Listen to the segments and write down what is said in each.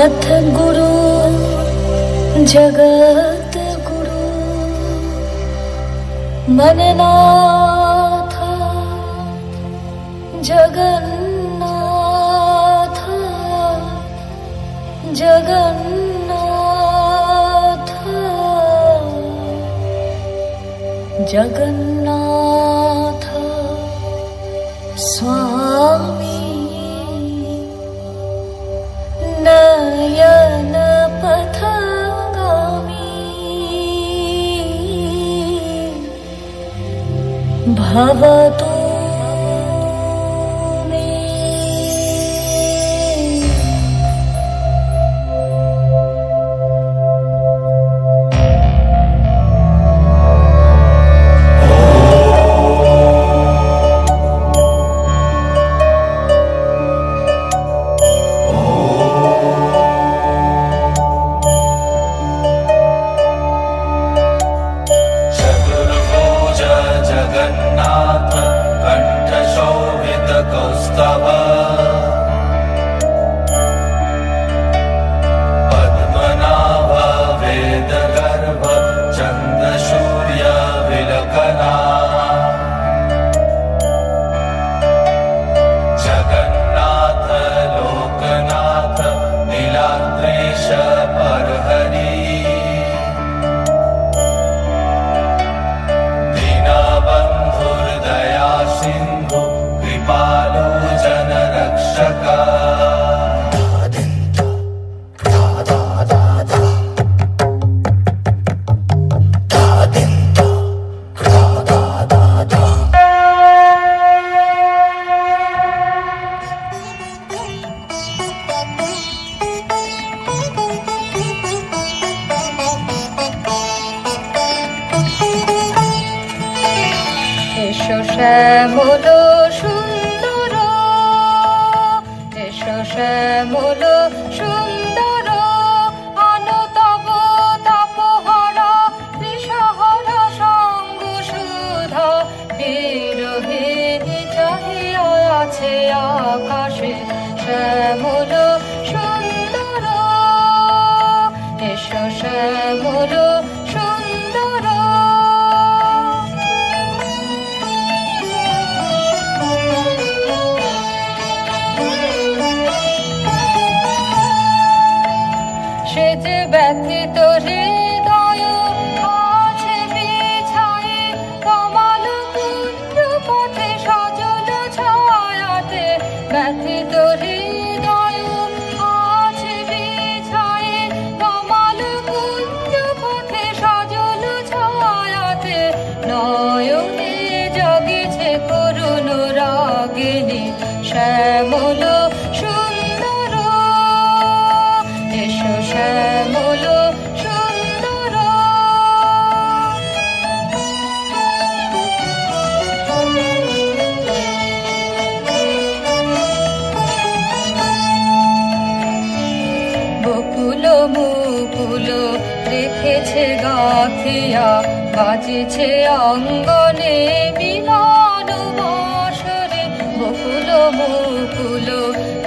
मथ गुरु जगत गुरु मननाथ जगन्नाथ जगन्नाथ जगन्नाथ स्वामी नयन पथगामी भवतु শ্যামল সুন্দর এসো শ্যামল সুন্দর অনতব তাপহর বিষহর সঙ্গ সুধা বিরোহিণী চাহিয়া আছে আকাশে শ্যামল সুন্দর এসো শ্যামল সুন্দর সে যে ব্যথিত হৃদয় আছে বিছায়ে কমল কুঞ্জ পথে সজল ছায়াতে ব্যথিত হৃদয় আছে বিছায়ে কমল কুঞ্জ পথে সজল ছায়াতে নয়নে জাগিছে করুণ রাগিনী শ্যামল সুন্দর এসো শ্যামল সুন্দর বকুল মুকুল রেখেছে গাথিয়া বাজেছে অঙ্গনে মিলন বাঁশরে বকুল মুকুল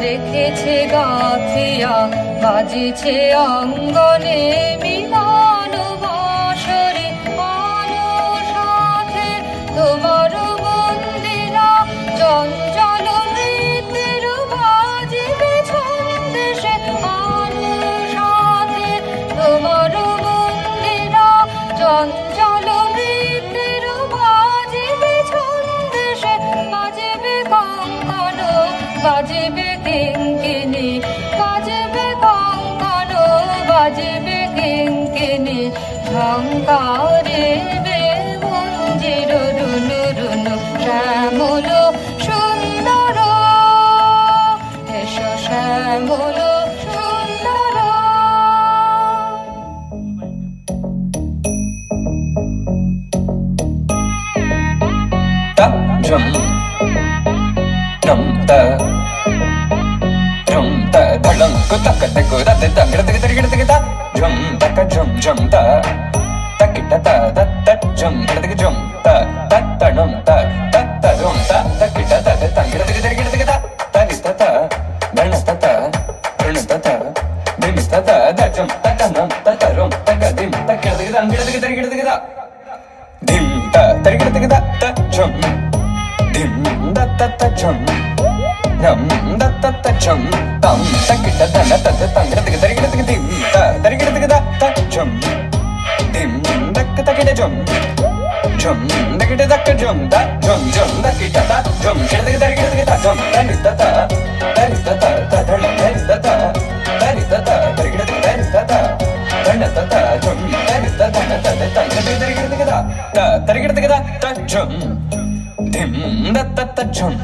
রেখেছে গাথিয়া বাজেছে অঙ্গনে মিলন বাঁশরে আলো সাথে তোমার বন্দিরা চঞ্চল নৃত্যের বাজিবে ছন্দেশে আলো সাথে তোমার বন্দিরা চঞ্চল নৃত্যের বাজিবে ছন্দেশে বাজিবে কঙ্কণ বাজিবে কিঙ্কিণী বাজিবে কঙ্কণ বাজিবে কিঙ্কিণী ঝঙ্কারে মঞ্জির রুনু রুনু শ্যামল সুন্দর এসো শ্যামল সুন্দর ঝম ঝম তা ঝম তা ধড়ং কুতক তক রত তক রত তক তক তক তা ঝম তক ঝম ঝম তা তক তা তা তা ঝম তক ঝম তা তা তড়ং তা তা তড়ং তা তক তা তা তক রত তক তক তা তা তা তা ধণ তা তা ধণ তা তা தரிகிடத்துக்கு த ஜம் திம் த ஜம் ரம் த ஜம் தம் தக்கிட்ட தன தத்த தங்கிறதுக்கு தரிகிடத்துக்கு திம் தரிகிடத்துக்கு த ஜம் திம் தக்க தக்கிட்ட ஜம் ஜம் தக்கிட்ட தக்க ஜம் த ஜம் ஜம் தக்கிட்ட த ஜம் கிடத்துக்கு தரிகிடத்துக்கு த ஜம் தரி த தரி த தரி த தரி த தரிகிடத்துக்கு தரி த தன த ஜம் தரி த தன த தங்கிறதுக்கு தரிகிடத்துக்கு த தரிகிடத்துக்கு த ஜம் திம் த ஜம்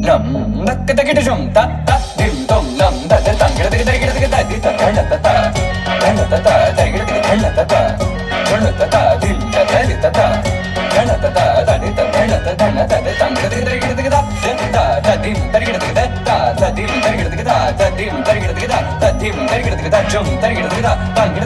ரம் தக்க தக்கிட்ட ஜம் த திம் தொம் லம் த தங்கிறதுக்கு தரிகிடத்துக்கு த தி த தன த தரிகிடத்துக்கு தன த திம் த தரி த தன த தனி த தன த தங்கிறதுக்கு தரிகிடத்துக்கு த திம் தரிகிடத்துக்கு த திம் தரிகிடத்துக்கு த திம் தரிகிடத்துக்கு த திம் தரிகிடத்துக்கு த ஜம் தரிகிடத்துக்கு த தங்கிற